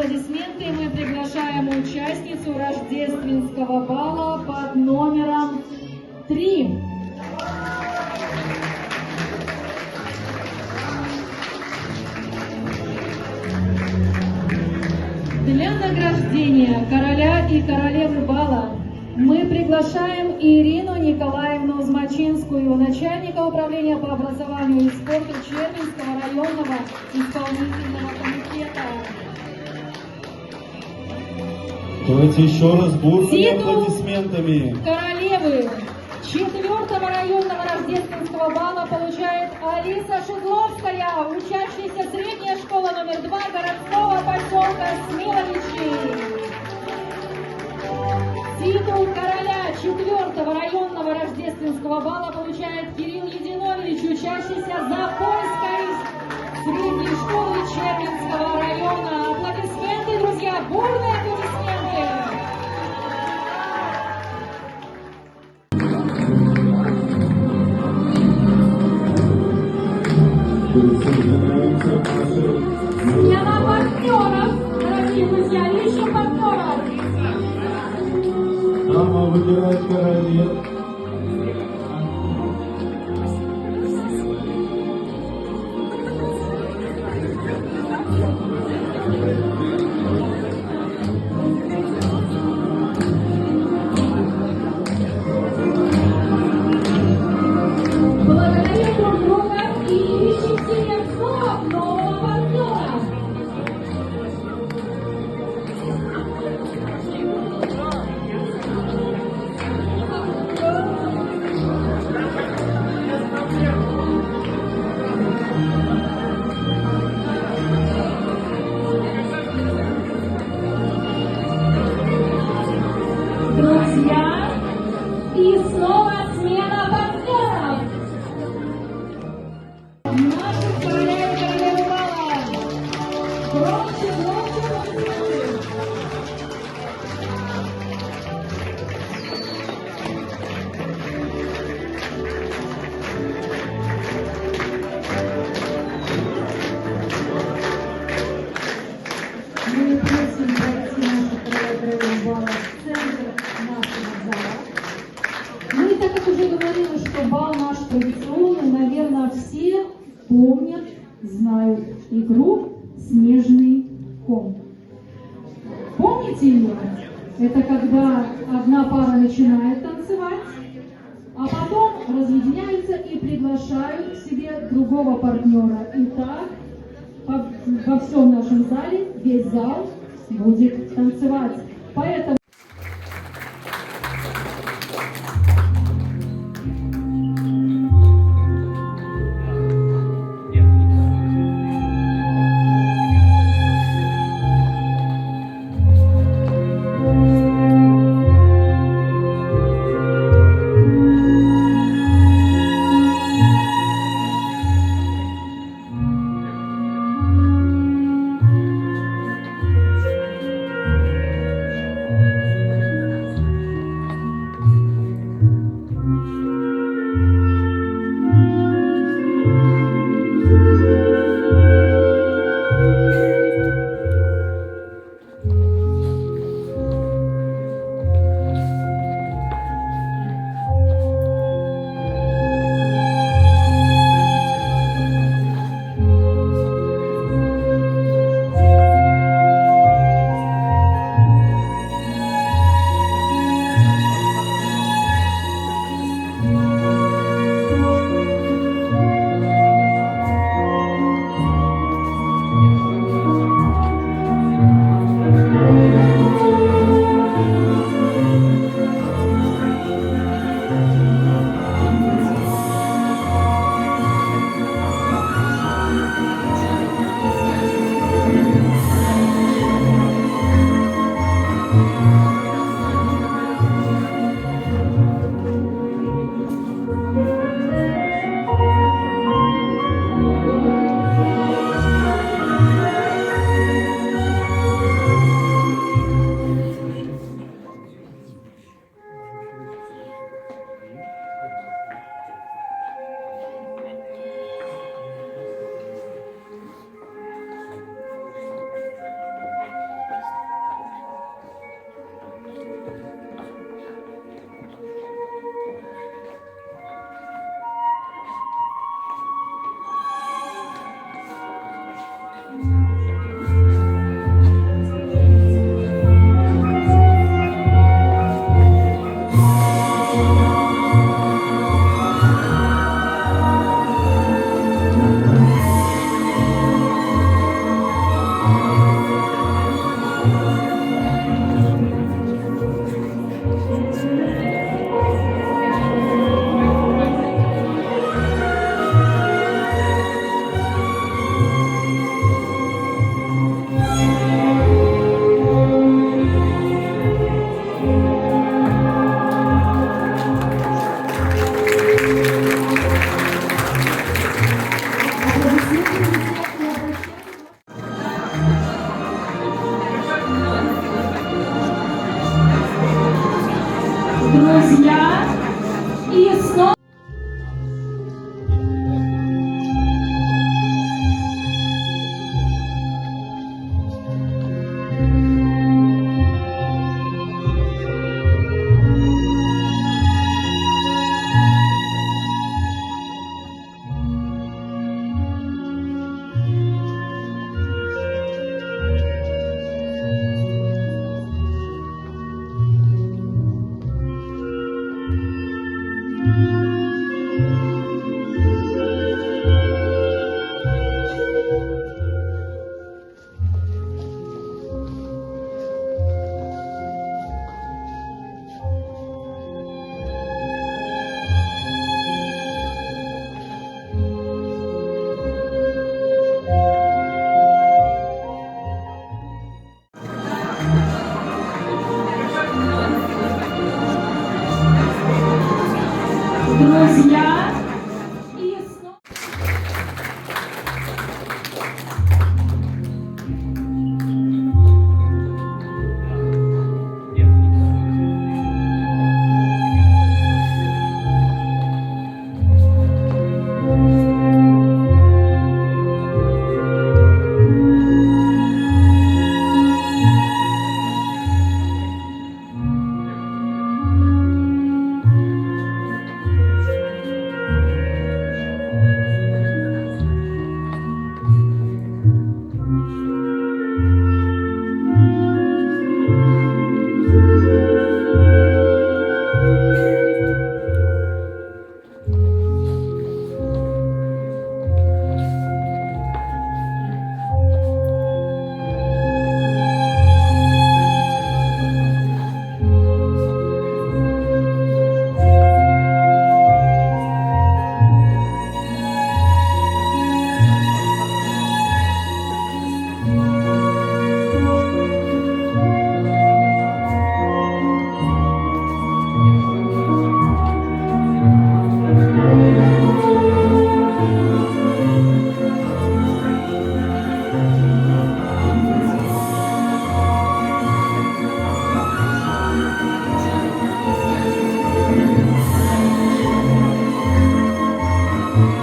аплодисменты мы приглашаем участницу рождественского бала под номером 3. Для награждения короля и королевы бала мы приглашаем Ирину Николаевну Змачинскую, начальника управления по образованию и спорту Червинского районного исполнительного комитета. Давайте еще раз бурными Титул аплодисментами. королевы 4-го районного рождественского бала получает Алиса Шедловская, учащаяся средняя школа номер 2 городского поселка Смиловичи. Титул короля 4-го районного рождественского бала получает Кирилл Единович, учащийся Запольской средней школы Червинского района. Аплодисменты, друзья, бурные аплодисменты. Смена партнеров, дорогие друзья, ищем партнеров. Дама выбирает королев. Благодарим друг друга и ищем себе вновь нового партнера. Друзья, и снова смена партнеров. Наши короля и королевы бала. Громче, громче, громче. Мы просим пройти наших короля и королевы бала в центр нашего зала. Ну и так как уже говорила, что бал наш традиционный, наверное, все помнят, знают игру «Снежный ком». Помните ее? Это когда одна пара начинает танцевать, а потом разъединяются и приглашают к себе другого партнера. И так во всем нашем зале весь зал будет танцевать. Поэтому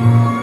Україна!